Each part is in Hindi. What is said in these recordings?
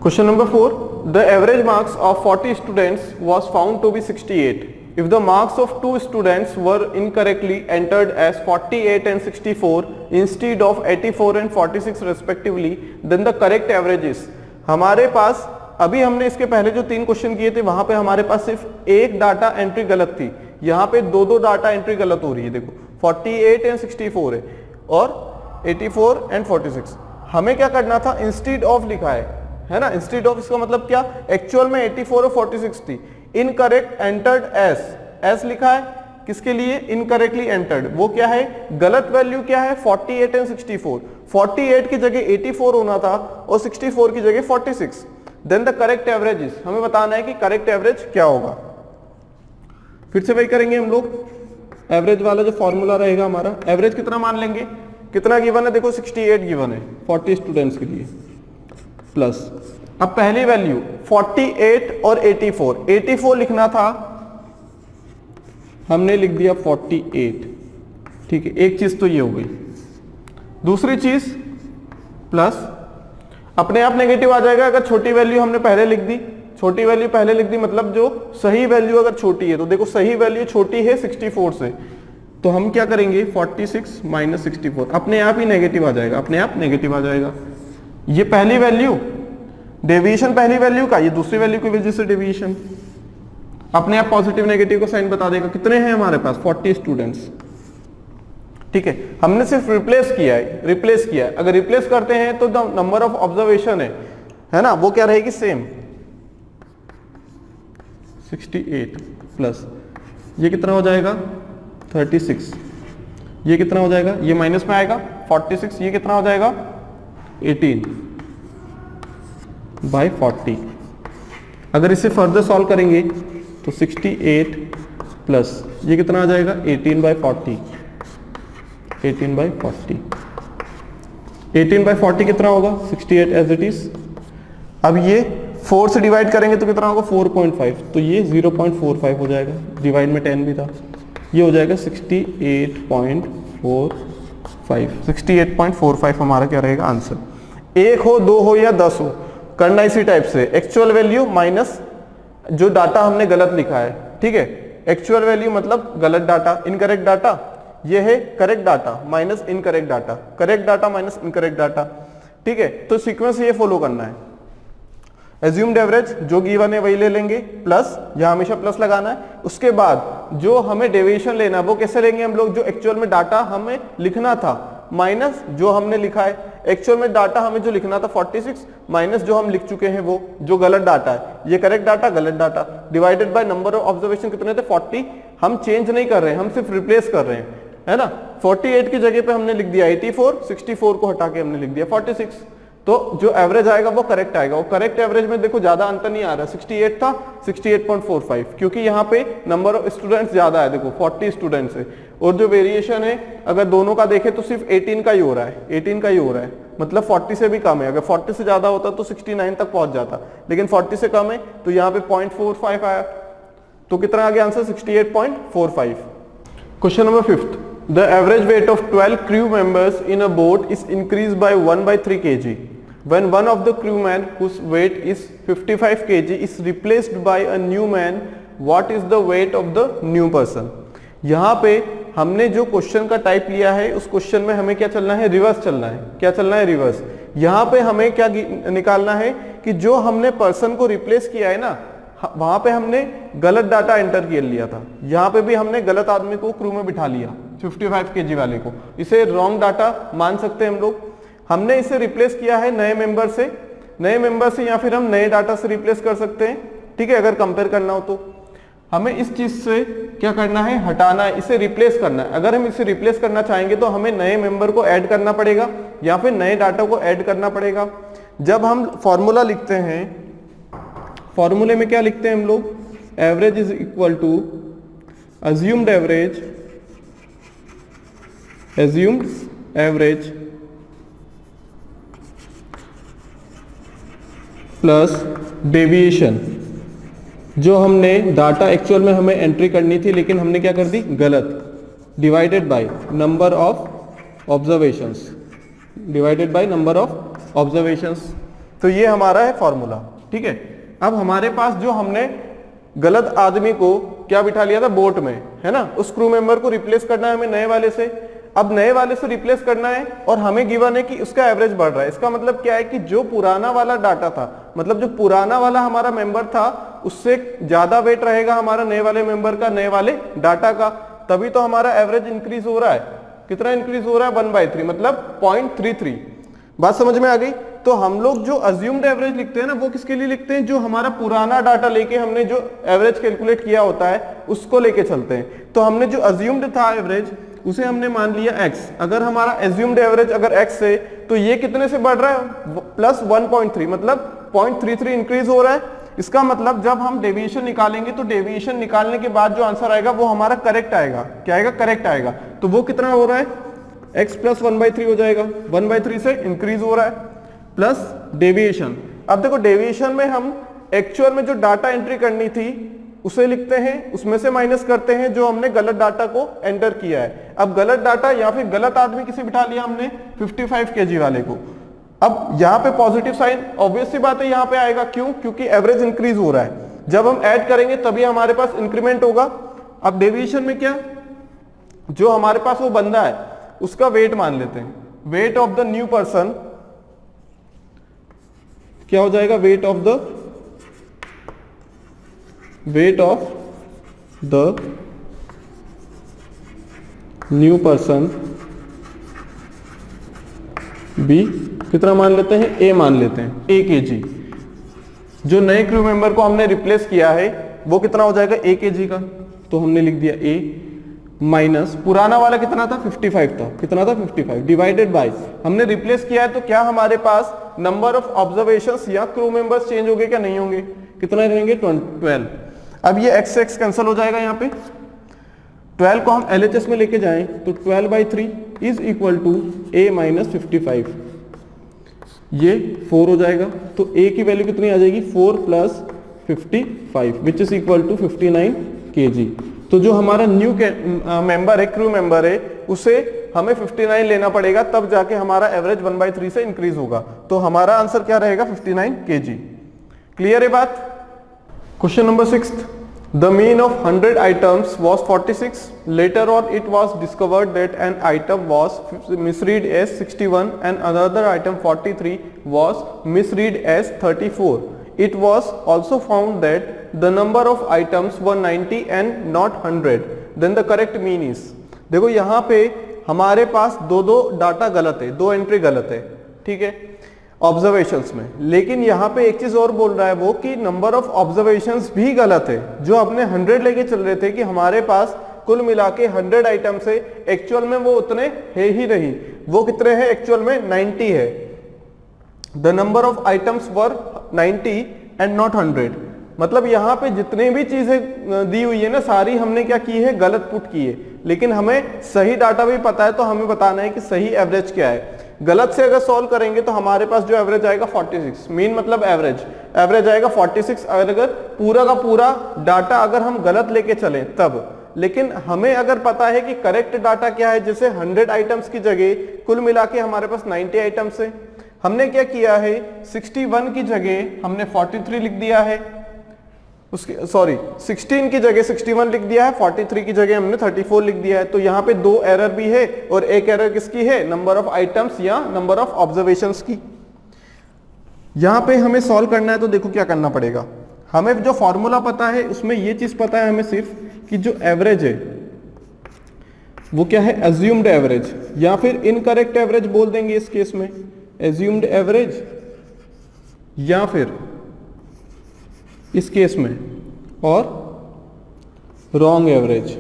Question number 4. The average marks of 40 students was found to be 68. If the marks of 2 students were incorrectly entered as 48 and 64 instead of 84 and 46 respectively, then the correct average is. हमारे पास अभी हमने इसके पहले जो 3 क्वेश्चन किए थे वहां पे हमारे पास सिर्फ एक डाटा एंट्री गलत थी, यहाँ पे दो डाटा एंट्री गलत हो रही है। देखो 48 एंड 64 है और 84 एंड 46। हमें क्या करना था, इंस्टीड ऑफ लिखा है ना। इंस्टीड ऑफ इसका मतलब क्या, एक्चुअल में 84 और 46 थी, इनकरेक्ट एंटर्ड एस लिखा है किसके लिए, इनकरेक्टली एंटर्ड, वो क्या है, गलत वैल्यू क्या है 48 एंड 64। 48 की जगह 84 होना था और 64 की जगह 46। Then the correct average is, हमें बताना है कि करेक्ट एवरेज क्या होगा। फिर से वही करेंगे हम लोग, एवरेज वाला जो फॉर्मूला रहेगा हमारा, एवरेज कितना मान लेंगे, कितना गिवन है, देखो 68 गिवन है 40 स्टूडेंट्स के लिए, प्लस अब पहली वैल्यू 48 और 84 लिखना था, हमने लिख दिया 48, ठीक है। एक चीज तो ये हो गई। दूसरी चीज प्लस अपने आप नेगेटिव आ जाएगा अगर छोटी वैल्यू हमने पहले लिख दी, छोटी वैल्यू पहले लिख दी मतलब जो सही वैल्यू अगर छोटी है, तो देखो सही वैल्यू छोटी है 64 से, तो हम क्या करेंगे 46 माइनस 64, अपने आप ही नेगेटिव आ जाएगा, अपने आप नेगेटिव आ जाएगा। ये पहली वैल्यू डेविएशन पहली वैल्यू का, ये दूसरी वैल्यू की वजह से डेविएशन, अपने आप पॉजिटिव नेगेटिव का साइन बता देगा। कितने हैं हमारे पास 40 स्टूडेंट्स, ठीक है। हमने सिर्फ रिप्लेस किया है, अगर रिप्लेस करते हैं तो नंबर ऑफ ऑब्जर्वेशन है ना, वो क्या रहेगी सेम 68 प्लस ये कितना हो जाएगा 36, ये कितना हो जाएगा, ये माइनस में आएगा 46, ये कितना हो जाएगा 18 बाई 40। अगर इसे फर्दर सॉल्व करेंगे तो 68 प्लस ये कितना आ जाएगा 18 बाई 40, 18 बाई 40, 18 बाई 40 कितना होगा 68 एज इट इज। अब ये 4 से डिवाइड करेंगे तो कितना होगा 4.5, तो ये 0.45 हो जाएगा, डिवाइड में 10 भी था, ये हो जाएगा 68.45 हमारा क्या रहेगा आंसर। 1 हो 2 हो या 10 हो, करना इसी टाइप से, एक्चुअल वैल्यू माइनस जो डाटा हमने गलत लिखा है, ठीक है। एक्चुअल वैल्यू मतलब गलत डाटा, इनकरेक्ट डाटा, ये है correct data minus incorrect data, correct data minus incorrect data, ठीक है। तो सीक्वेंस ये फॉलो करना है। एज्यूम्ड एवरेज जो गिवन है वही ले लेंगे, प्लस यहां हमेशा प्लस लगाना है। उसके बाद जो हमें डेविएशन लेना है वो कैसे लेंगे हम लोग, जो एक्चुअल में डाटा हमें लिखना था माइनस जो हमने लिखा है, एक्चुअल में डाटा हमें जो लिखना था 46 माइनस जो हम लिख चुके हैं वो जो गलत डाटा है, ये करेक्ट डाटा गलत data, divided by number of observation कितने थे 40। हम चेंज नहीं कर रहे हैं, हम सिर्फ रिप्लेस कर रहे हैं, है ना। 48 की जगह पे हमने लिख दिया 84, 64 को हटा के हमने लिख दिया 46, तो जो एवरेज आएगा वो करेक्ट आएगा। वो करेक्ट एवरेज में देखो ज्यादा अंतर नहीं आ रहा, 68 था 68.45, क्योंकि यहाँ पे नंबर ऑफ स्टूडेंट्स ज्यादा है, देखो 40 स्टूडेंट्स है, और जो वेरिएशन है अगर दोनों का देखें तो सिर्फ 18 का ही हो रहा है, 18 का ही हो रहा है, मतलब 40 से भी कम है। अगर 40 से ज्यादा होता तो 69 तक पहुंच जाता, लेकिन 40 से कम है तो यहाँ पे 0.45 आया, तो कितना आ गया answer 68.45। Question number 5th, the average weight of 12 crew members in a boat is increased by 1/3 kg when one of the crewmen whose weight is 55 kg is replaced by a new man. What is the weight of the new person? यहाँ पे हमने जो क्वेश्चन का टाइप लिया है उस क्वेश्चन में हमें क्या चलना है, रिवर्स चलना है। क्या चलना है, रिवर्स। यहाँ पे हमें क्या निकालना है कि जो हमने पर्सन को रिप्लेस किया है ना, वहां पे हमने गलत डाटा एंटर कर लिया था, यहाँ पे भी हमने गलत आदमी को क्रू में बिठा लिया 55 kg वाले को, इसे रॉन्ग डाटा मान सकते हैं हम लोग। हमने इसे रिप्लेस किया है नए मेंबर से, या फिर हम नए डाटा से रिप्लेस कर सकते हैं, ठीक है। अगर कंपेयर करना हो तो हमें इस चीज से क्या करना है, हटाना है, इसे रिप्लेस करना है। अगर हम इसे रिप्लेस करना चाहेंगे तो हमें नए मेंबर को ऐड करना पड़ेगा या फिर नए डाटा को ऐड करना पड़ेगा। जब हम फॉर्मूला लिखते हैं, फॉर्मूले में क्या लिखते हैं हम लोग, average is equal to assumed average plus deviation, जो हमने डाटा एक्चुअल में हमें एंट्री करनी थी लेकिन हमने क्या कर दी गलत, divided by number of observations, तो ये हमारा है फॉर्मूला, ठीक है। अब हमारे पास जो हमने गलत आदमी को क्या बिठा लिया था बोट में, है ना, उस क्रू मेंबर को रिप्लेस करना है हमें नए वाले से। अब नए वाले से रिप्लेस करना है और हमें गिवन है कि उसका एवरेज बढ़ रहा है। इसका मतलब क्या है कि जो पुराना वाला डाटा था, मतलब जो पुराना वाला हमारा मेंबर था उससे ज्यादा वेट रहेगा हमारा नए वाले मेंबर का, नए वाले डाटा का, तभी तो हमारा एवरेज इंक्रीज हो रहा है। कितना इंक्रीज हो रहा है? 1/3, मतलब 0.33। बात समझ में आ गई? तो हम लोग जो अज्यूम्ड एवरेज लिखते हैं ना, वो किसके लिए लिखते हैं? जो हमारा पुराना डाटा लेके हमने जो एवरेज कैलकुलेट किया होता है उसको लेके चलते हैं। तो हमने जो अज्यूम्ड था एवरेज उसे हमने मान लिया x। अगर हमारा अज्यूम्ड एवरेज अगर x है तो ये कितने से बढ़ रहा है? प्लस 1.3, मतलब 0.33 इंक्रीज हो रहा है। इसका मतलब जब हम डेविएशन निकालेंगे तो डेविएशन निकालने के बाद जो आंसर आएगा वो हमारा करेक्ट आएगा। क्या आएगा? करेक्ट आएगा। तो वो कितना हो रहा है? x प्लस 1/3 हो जाएगा, 1/3 से इंक्रीज हो रहा है, प्लस डेविएशन। अब देखो डेविएशन में हम एक्चुअल में जो डाटा एंट्री करनी थी उसे लिखते हैं, उसमें से माइनस करते हैं जो हमने गलत डाटा को एंटर किया है। अब गलत डाटा या फिर गलत आदमी किसे बिठा लिया हमने? 55 kg वाले को। अब यहाँ पे पॉजिटिव साइन ऑब्वियस सी बात है यहाँ पे आएगा, क्यों? क्योंकि एवरेज इंक्रीज हो रहा है। जब हम ऐड करेंगे तभी हमारे पास इंक्रीमेंट होगा। अब डेविएशन में क्या, जो हमारे पास वो बंदा है उसका वेट मान लेते हैं, weight of the new person क्या हो जाएगा? Weight of the new person be कितना मान लेते हैं? ए मान लेते हैं, ए kg। जो नए क्रू मेंबर को हमने रिप्लेस किया है वो कितना हो जाएगा? ए kg का। तो हमने लिख दिया ए माइनस पुराना वाला कितना था? 55 था। कितना था? 55 डिवाइडेड बाय हमने रिप्लेस किया है तो क्या हमारे पास नंबर ऑफ ऑब्जर्वेशंस या क्रू मेंबर्स चेंज होंगे क्या? नहीं होंगे। कितना रहेंगे? 12। अब ये x से x कैंसिल हो जाएगा। यहाँ पे 12 को हम LHS में लेके जाएं तो 12/3 is equal to a minus 55, ये 4 हो जाएगा। तो a की वैल्यू कितनी आ जाएगी? 4 plus 55 which is equal to 59 kg। तो जो हमारा न्यू मेंबर है, क्रू मेंबर है, उसे हमें 59 लेना पड़ेगा, तब जाके हमारा एवरेज 1/3 से इंक्रीज होगा। तो हमारा आंसर क्या रहेगा? 59 kg। क्लियर है बात? Question number 6. The mean of 100 items was 46. Later on it was discovered that an item was misread as 61 and another item 43 was misread as 34. It was also found that the number of items were 90 and not 100. Then the correct mean is. देखो यहाँ पे हमारे पास दो डाटा गलत है, दो एंट्री गलत है, ठीक है, ऑब्जर्वेशंस में। लेकिन यहाँ पे एक चीज और बोल रहा है वो कि नंबर ऑफ ऑब्जर्वेशंस भी गलत है। जो अपने 100 लेके चल रहे थे कि हमारे पास कुल मिला के 100 आइटम से, एक्चुअल में वो उतने है ही नहीं। वो कितने हैं? एक्चुअल में 90 है। The number of items were 90 and not 100। मतलब यहाँ पे जितने भी चीजें दी हुई है ना, सारी हमने क्या की है? गलत पुट की है। लेकिन हमें सही डाटा भी पता है तो हमें बताना है कि सही एवरेज क्या है। गलत से अगर सॉल्व करेंगे तो हमारे पास जो एवरेज आएगा 46, मीन मतलब एवरेज आएगा 46 अगर पूरा का पूरा डाटा अगर हम गलत लेके चले तब। लेकिन हमें अगर पता है कि करेक्ट डाटा क्या है, जैसे 100 आइटम्स की जगह कुल मिला के हमारे पास 90 आइटम्स है, हमने क्या किया है? 61 की जगह हमने 43 लिख दिया है, उसके 16 की जगह 61 लिख दिया है, 43 की जगह हमने 34 लिख दिया है। तो यहाँ पे दो एरर भी है, और एक एरर किसकी है? नंबर ऑफ आइटम्स या नंबर ऑफ ऑब्जर्वेशंस की। यहाँ पे हमें सॉल्व करना है तो देखो क्या करना पड़ेगा। हमें जो फॉर्मूला पता है उसमें ये चीज पता है हमें सिर्फ कि जो एवरेज है वो क्या है? अज्यूम्ड एवरेज, या फिर इनकरेक्ट एवरेज बोल देंगे इस केस में। अज्यूम्ड एवरेज या फिर इस केस में और रॉन्ग एवरेज,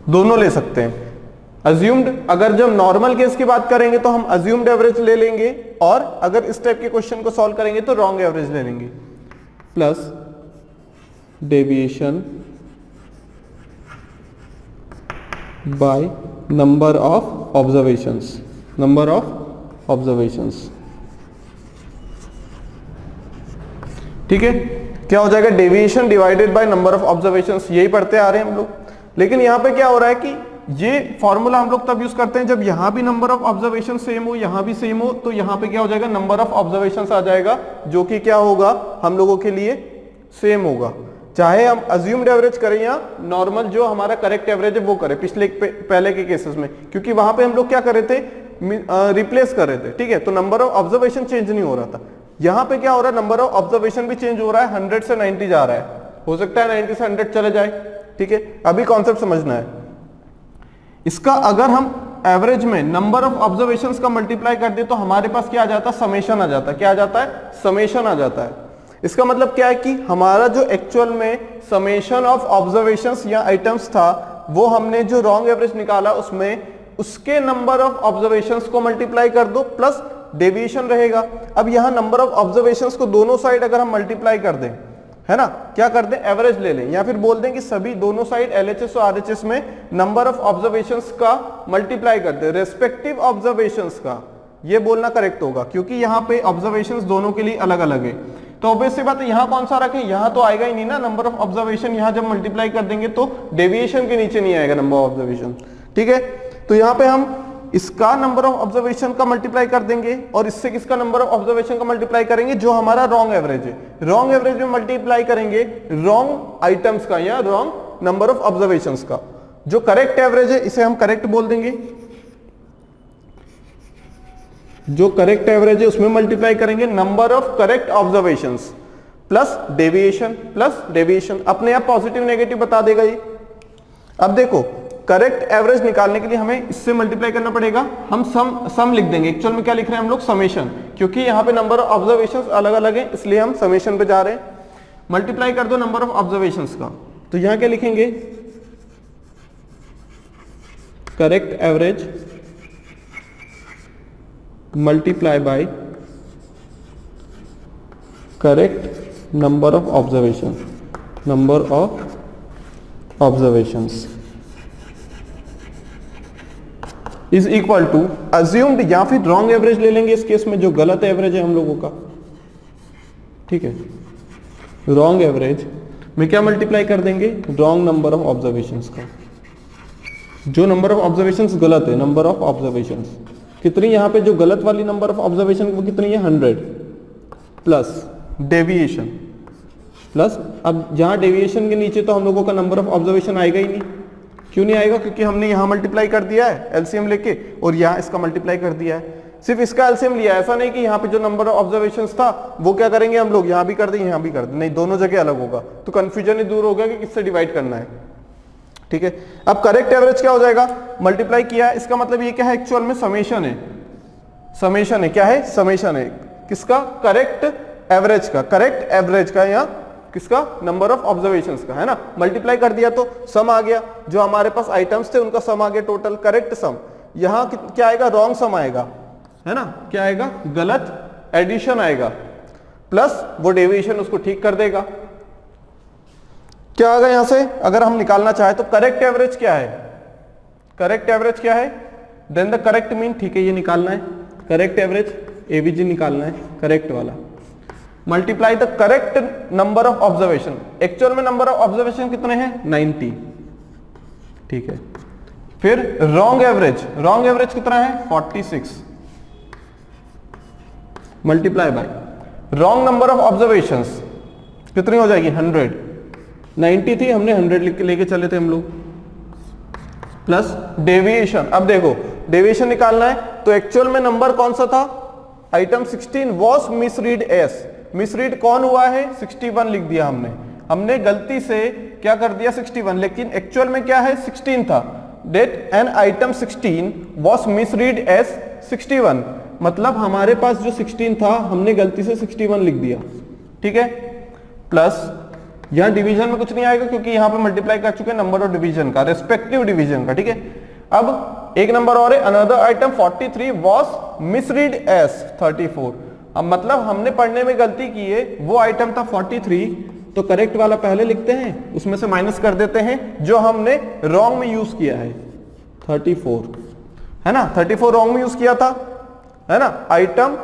दोनों ले सकते हैं। अज्यूम्ड, अगर जब नॉर्मल केस की बात करेंगे तो हम अज्यूम्ड एवरेज ले लेंगे, और अगर इस टाइप के क्वेश्चन को सॉल्व करेंगे तो रॉन्ग एवरेज ले लेंगे। Plus deviation bye number of observations, ठीक है। क्या हो जाएगा? Deviation divided by number of observations. यही पढ़ते आ रहे हैं हम लोग। लेकिन यहाँ पे क्या हो रहा है कि ये फॉर्मूला हम लोग तब यूज करते हैं जब यहां भी नंबर ऑफ ऑब्जर्वेशन सेम हो, यहां भी सेम हो, तो यहां पे क्या हो जाएगा, नंबर ऑफ ऑब्जर्वेशन आ जाएगा, जो कि क्या होगा हम लोगों के लिए सेम होगा, चाहे हम अज्यूम्ड एवरेज करें या नॉर्मल जो हमारा करेक्ट एवरेज है वो करें। पहले के केसेस में, क्योंकि वहां पे हम लोग क्या कर रहे थे, रिप्लेस कर रहे थे, ठीक है, तो नंबर ऑफ ऑब्जर्वेशन चेंज नहीं हो रहा था। यहां पे क्या हो रहा है, नंबर ऑफ ऑब्जर्वेशन भी चेंज हो रहा है, 100 से 90 जा रहा है, हो सकता है 90 से 100 चले जाए, ठीक है। अभी कॉन्सेप्ट समझना है इसका। अगर हम एवरेज में नंबर ऑफ ऑब्जर्वेशंस का मल्टीप्लाई कर दे तो हमारे पास क्या आ जाता है, समेशन आ जाता है। क्या आ जाता है, समेशन आ जाता है। इसका मतलब क्या है कि हमारा जो एक्चुअल में समेशन ऑफ ऑब्जर्वेशंस या आइटम्स था, वो हमने जो रॉन्ग एवरेज निकाला उसमें उसके नंबर ऑफ ऑब्जर्वेशंस को मल्टीप्लाई कर दो प्लस डेविएशन रहेगा। अब यहां नंबर ऑफ ऑब्जर्वेशंस को दोनों साइड अगर हम मल्टीप्लाई कर दें, है ना, क्या कर दें, एवरेज ले लें, या फिर बोल दें कि सभी दोनों साइड एलएचएस और आरएचएस में नंबर ऑफ ऑब्जर्वेशंस का मल्टीप्लाई कर दें, रेस्पेक्टिव ऑब्जर्वेशंस का, ये बोलना करेक्ट होगा, क्योंकि यहां पे ऑब्जर्वेशंस दोनों के लिए अलग अलग है। तो ऑब्वियस सी बात है, यहां कौन सा रखें, यहां तो आएगा ही नहीं ना नंबर ऑफ ऑब्जर्वेशन, यहां जब मल्टीप्लाई कर देंगे तो डेविएशन के नीचे नहीं आएगा नंबर ऑफ ऑब्जर्वेशन, ठीक है। तो यहां पे हम इसका नंबर ऑफ ऑब्जर्वेशन का मल्टीप्लाई कर देंगे और इससे किसका नंबर ऑफ ऑब्जर्वेशन का मल्टीप्लाई करेंगे, जो हमारा रॉन्ग एवरेज है। रॉन्ग एवरेज में मल्टीप्लाई करेंगे रॉन्ग आइटम्स का या रॉन्ग नंबर ऑफ ऑब्जर्वेशंस का। जो करेक्ट एवरेज है इसे हम करेक्ट बोल देंगे, जो करेक्ट एवरेज है उसमें मल्टीप्लाई करेंगे number of correct observations plus deviation, अपने आप पॉजिटिव नेगेटिव बता देगा ये। अब देखो, करेक्ट एवरेज निकालने के लिए हमें इससे मल्टीप्लाई करना पड़ेगा, हम सम लिख देंगे। एक्चुअल में क्या लिख रहे हैं हम लोग, समेशन, क्योंकि यहाँ पे नंबर ऑफ ऑब्जर्वेशंस अलग अलग हैं इसलिए हम समेशन पे जा रहे हैं। मल्टीप्लाई कर दो नंबर ऑफ ऑब्जर्वेशंस का, तो यहां क्या लिखेंगे, correct average multiply by correct number of observations is equal to assumed, या फिर रॉन्ग एवरेज ले लेंगे इस केस में, जो गलत एवरेज है हम लोगों का, ठीक है। रॉन्ग एवरेज में क्या मल्टीप्लाई कर देंगे, रॉन्ग नंबर ऑफ ऑब्जर्वेशंस का, जो नंबर ऑफ ऑब्जर्वेशंस गलत है, नंबर ऑफ ऑब्जर्वेशंस कितनी, यहां पे जो गलत वाली नंबर ऑफ ऑब्जर्वेशन वो कितनी है, 100 प्लस डेविएशन प्लस, अब जहां डेविएशन के नीचे तो हम लोगों का नंबर ऑफ ऑब्जर्वेशन आएगा ही नहीं। क्यों नहीं आएगा, क्योंकि हमने यहां मल्टीप्लाई कर दिया है एलसीएम लेके और यहां इसका मल्टीप्लाई कर दिया है, सिर्फ इसका एलसीएम लिया, ऐसा नहीं कि यहाँ पे जो नंबर ऑफ ऑब्जर्वेशंस था वो क्या करेंगे हम लोग, यहां भी कर दें यहां भी कर दें, नहीं, दोनों जगह अलग होगा, तो कंफ्यूजन ही दूर हो गया कि किससे डिवाइड करना है, ठीक है। अब करेक्ट एवरेज क्या हो जाएगा, मल्टीप्लाई किया है, इसका मतलब ये क्या है, एक्चुअल में समेशन है, समेशन है, क्या है, समेशन है, किसका, करेक्ट एवरेज का या किसका, नंबर ऑफ ऑब्जर्वेशंस का, है ना। मल्टीप्लाई कर दिया तो सम आ गया, जो हमारे पास आइटम्स थे उनका सम आ गया टोटल, करेक्ट सम। यहां क्या आएगा, रॉन्ग सम आएगा, है ना, क्या आएगा, गलत एडिशन आएगा, प्लस वो डेविएशन उसको ठीक कर देगा। क्या आएगा यहां से, अगर हम निकालना चाहे तो करेक्ट एवरेज क्या है, करेक्ट एवरेज क्या है, देन द करेक्ट मीन, ठीक है, ये निकालना है, करेक्ट एवरेज एवीजी निकालना है, करेक्ट वाला, multiply the correct number of observation. Actual में नंबर ऑफ ऑब्जर्वेशन कितने हैं, 90, ठीक है। फिर रॉन्ग एवरेज कितना है, 46, multiply by wrong number of observations कितनी हो जाएगी, 100, 90 थी, हमने 100 लेके चले थे हम लोग, प्लस डेविएशन। अब देखो डेविएशन निकालना है तो एक्चुअल में नंबर कौन सा था, item 16 was misread S, misread कौन हुआ है, 61 लिख दिया हमने गलती से क्या कर दिया 61, लेकिन एक्चुअल में क्या है 16 था, that an item 16 was misread as 61, मतलब हमारे पास जो 16 था हमने गलती से 61 लिख दिया, ठीक है। प्लस यहां डिवीजन में कुछ नहीं आएगा क्योंकि यहां पे मल्टीप्लाई कर चुके हैं नंबर ऑफ डिवीजन का, रेस्पेक्टिव डिवीजन का, ठीक है। अब एक नंबर और है, another item 43 was misread S 34, अब मतलब हमने पढ़ने में गलती की है, वो आइटम था 43, तो करेक्ट वाला पहले लिखते हैं, उसमें से माइनस कर देते हैं जो हमने रॉन्ग में यूज किया है 34, है ना, 34 रॉन्ग में यूज किया था, है ना। Item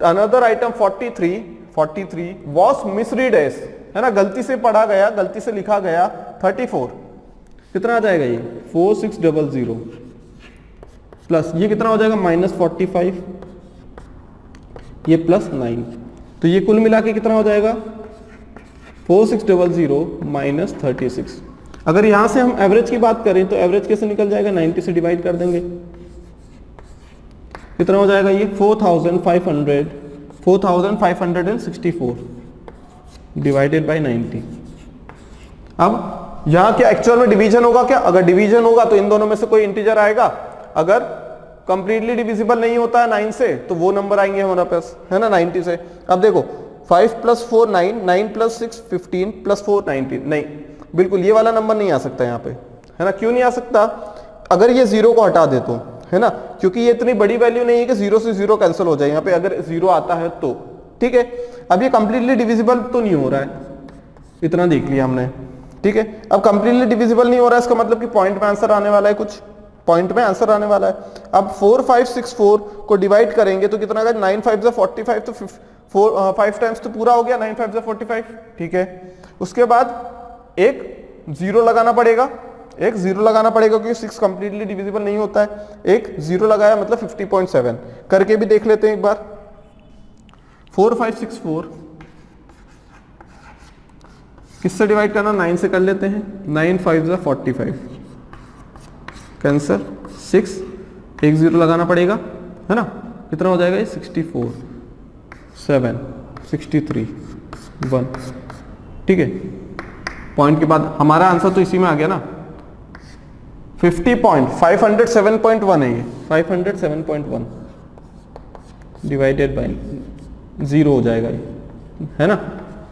another item 43 was misread S, है ना, गलती से पढ़ा गया, गलती से लिखा गया 34, कितना आ जाएगा ये 4600 प्लस ये कितना हो जाएगा -45, ये +9, तो ये कुल मिला के कितना हो जाएगा 4600 -36। अगर यहां से हम एवरेज की बात करें तो एवरेज कैसे निकल जाएगा, 90 से डिवाइड कर देंगे, कितना हो जाएगा ये 4564 डिवाइडेड बाय 90। अब यहां क्या एक्चुअल में डिवीजन होगा क्या, अगर डिवीजन होगा तो इन दोनों में से कोई इंटीजर आएगा, अगर कंप्लीटली डिविजिबल नहीं होता है 9 से तो वो नंबर आएंगे हमारे पास, है ना 90 से। अब देखो 5 + 4 9, 9 + 6 15 + 4 19, नहीं बिल्कुल ये वाला नंबर नहीं आ सकता यहाँ पे, है ना। क्यों नहीं आ सकता, अगर ये 0 को हटा दे तो, है ना, क्योंकि ये इतनी बड़ी वैल्यू नहीं है कि 0 से 0 कैंसिल हो जाए यहाँ पे, अगर 0 आता है तो ठीक है। अब ये कंप्लीटली डिविजिबल तो नहीं हो रहा है, इतना देख लिया हमने, ठीक है। अब कंप्लीटली डिविजिबल नहीं हो रहा है, इसका मतलब कि पॉइंट में आंसर आने वाला है, कुछ पॉइंट में आंसर आने वाला है। अब 4564 को डिवाइड करेंगे तो कितना आएगा, 9 5 = 45, तो 5 टाइम्स तो पूरा हो गया, 9 5 = 45, ठीक है। उसके बाद एक 0 लगाना पड़ेगा, एक 0 लगाना पड़ेगा क्योंकि 6 कंप्लीटली डिविजिबल नहीं होता है, एक 0 लगाया मतलब 50.7 करके भी देख लेते हैं एक बार। 4564 किससे डिवाइड करना, 9 से कर लेते हैं, 9 5 = 45 कैंसर, 6 एक 0 लगाना पड़ेगा, है ना, कितना हो जाएगा ये 64 7 63 1, ठीक है। पॉइंट के बाद हमारा आंसर तो इसी में आ गया ना, 507.1 है ये, 507.1 डिवाइडेड बाय 0 हो जाएगा ये, है ना,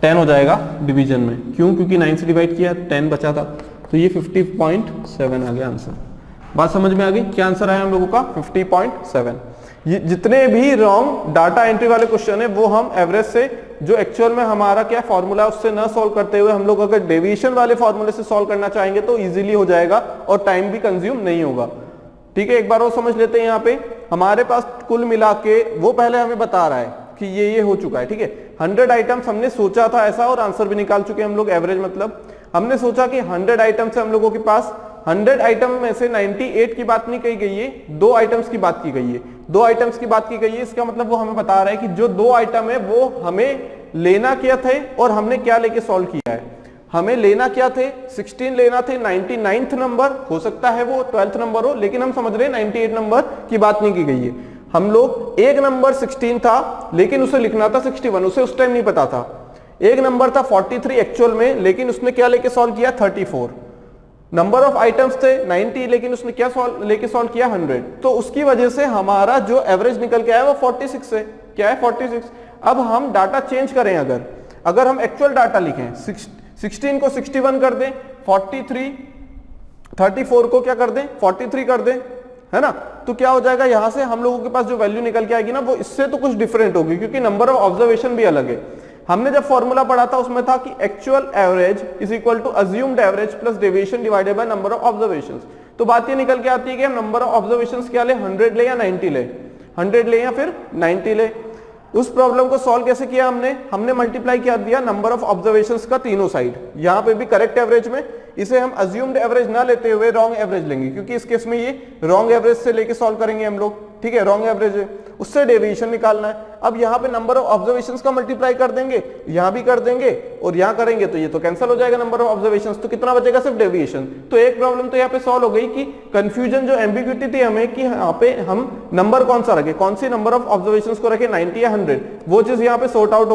10 हो जाएगा डिवीजन में, क्यों, क्योंकि 9 से डिवाइड किया 10 बचा था, तो ये 50.7 आ गया आंसर। बात समझ में आ गई, क्या आंसर आया हम लोगों का 50.7। ये जितने भी रॉन्ग डाटा एंट्री वाले क्वेश्चन है वो हम एवरेज से, जो एक्चुअल में हमारा क्या फॉर्मूला है उससे ना सॉल्व करते हुए हम लोग अगर डेविएशन वाले फॉर्मूले से सॉल्व करना चाहेंगे तो इजीली हो जाएगा और टाइम भी कंज्यूम नहीं होगा, ठीक है। एक बार वो समझ लेते हैं, यहाँ पे हमारे पास कुल मिला के वो पहले हमें बता रहा है कि ये हो चुका है, ठीक है। 100 आइटम्स हमने सोचा था ऐसा और आंसर भी निकाल चुके हम लोग। एवरेज मतलब हमने सोचा कि 100 आइटम से हम लोगों के पास 100 आइटम में से 98 की बात नहीं कही गई है, 2 आइटम्स की बात की गई है, 2 आइटम्स की बात की गई है। इसका मतलब वो हमें बता रहा है कि जो 2 आइटम है वो हमें लेना क्या थे और हमने क्या लेके सॉल्व किया है। हमें लेना क्या थे, 16 लेना थे, 99th नंबर हो सकता है वो 12th नंबर हो, लेकिन हम समझ रहे हैं 98 नंबर की बात नहीं की गई है। हम लोग एक नंबर 16 था लेकिन उसे लिखना था 61, उसे उस टाइम नहीं पता था। एक नंबर था 43 एक्चुअल में, लेकिन उसने क्या लेके सॉल्व किया 34। नंबर ऑफ आइटम्स थे 90 लेकिन उसने क्या लेके सॉल्व किया 100, तो उसकी वजह से हमारा जो एवरेज निकल के आया वो 46 है। क्या है 46। अब हम डाटा चेंज करें, अगर हम एक्चुअल डाटा लिखें, 16 को 61 कर दें, 34 को क्या कर दें 43 कर दें, है ना, तो क्या हो जाएगा, यहां से हम लोगों के पास जो वैल्यू निकल के आएगी ना वो इससे तो कुछ डिफरेंट होगी, क्योंकि नंबर ऑफ ऑब्जर्वेशन भी अलग है। हमने जब फॉर्मूला पढ़ा था उसमें था कि actual average is equal to assumed average plus deviation divided by number of observations. तो बात ये निकल के आती है कि हम नंबर ऑफ ऑब्जर्वेशंस क्या ले, 100 ले या 90 ले, 100 ले या फिर 90 ले। उस प्रॉब्लम को सॉल्व कैसे किया हमने मल्टीप्लाई किया दिया नंबर ऑफ ऑब्जर्वेशंस का तीनों साइड। यहां पे भी करेक्ट एवरेज में इसे हम अज्यूम्ड एवरेज ना लेते हुए रॉन्ग एवरेज लेंगे, क्योंकि इस केस में ये रॉन्ग एवरेज से लेके सॉल्व करेंगे हम लोग, ठीक है। रॉन्ग एवरेज है उससे डेविएशन निकालना है। अब यहाँ पे नंबर ऑफ ऑब्जर्वेशंस का मल्टीप्लाई कर देंगे, यहां भी कर देंगे और यहां करेंगे तो ये तो कैंसिल हो जाएगा नंबर ऑफ ऑब्जर्वेशंस, तो कितना बचेगा सिर्फ डेविएशन। तो एक प्रॉब्लम तो यहाँ पे सॉल्व हो गई कि कंफ्यूजन जो एम्बिग्यूटी थी हमें कि यहाँ पे हम नंबर कौन सा रखे, कौन सी नंबर ऑफ ऑब्जर्वेशंस को रखे, 90 या 100, वो चीज यहाँ पे सॉर्ट आउट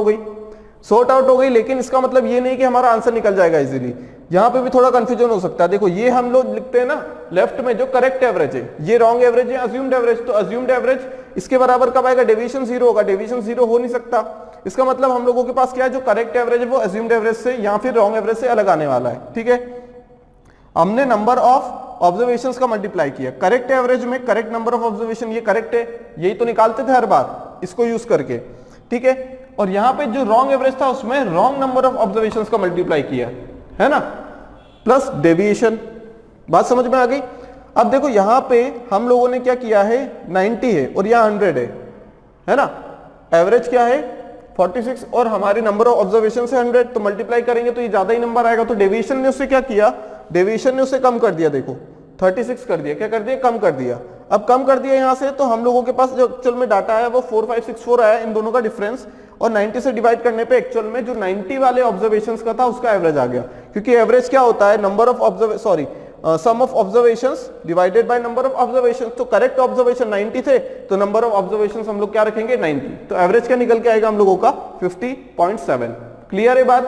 हो गई। लेकिन इसका मतलब ये नहीं कि हमारा आंसर निकल जाएगा इजीली, यहां पे भी थोड़ा कंफ्यूजन हो सकता है। देखो ये हम लोग लिखते हैं ना लेफ्ट में जो करेक्ट एवरेज है, ये रॉन्ग एवरेज है अज्यूम्ड एवरेज, तो अज्यूम्ड एवरेज इसके बराबर कब आएगा, डेविएशन 0 होगा, डेविएशन 0 हो नहीं सकता। इसका मतलब हम लोगों के पास क्या है, जो करेक्ट एवरेज है वो अज्यूम्ड एवरेज से या फिर रॉन्ग एवरेज से अलग आने वाला है, ठीक है। हमने नंबर ऑफ ऑब्जर्वेशंस का मल्टीप्लाई किया, करेक्ट एवरेज में करेक्ट नंबर ऑफ ऑब्जर्वेशन ये करेक्ट है, यही तो निकालते थे हर बार इसको यूज करके, ठीक है। और यहां पे जो रॉन्ग एवरेज था उसमें रॉन्ग नंबर ऑफ ऑब्जर्वेशंस का मल्टीप्लाई किया, है ना, प्लस डेविएशन। बात समझ में आ गई। अब देखो यहां पे हम लोगों ने क्या किया है, 90 है और यहां 100 है ना, एवरेज क्या है 46 और हमारी नंबर ऑफ ऑब्जर्वेशन से 100, तो मल्टीप्लाई करेंगे तो ये ज्यादा ही नंबर आएगा। तो डेविएशन ने उससे क्या किया, डेविएशन ने उसे कम कर दिया, देखो 36 कर दिया, क्या कर दिया, कम कर दिया। अब कम कर दिया यहां से, तो हम लोगों के पास जो एक्चुअल में डाटा आया वो 4564 आया, इन दोनों का डिफरेंस, और 90 से डिवाइड करने पे एक्चुअल में जो 90 वाले ऑब्जर्वेशंस का था उसका एवरेज आ गया, क्योंकि एवरेज क्या होता है, number of sum of observations divided by number of observations. तो करेक्ट ऑब्जर्वेशन 90 थे, तो नंबर ऑफ ऑब्जर्वेशंस हम लोग क्या रखेंगे, 90, तो एवरेज क्या निकल के आएगा हम लोगों का 50.7। क्लियर है बात?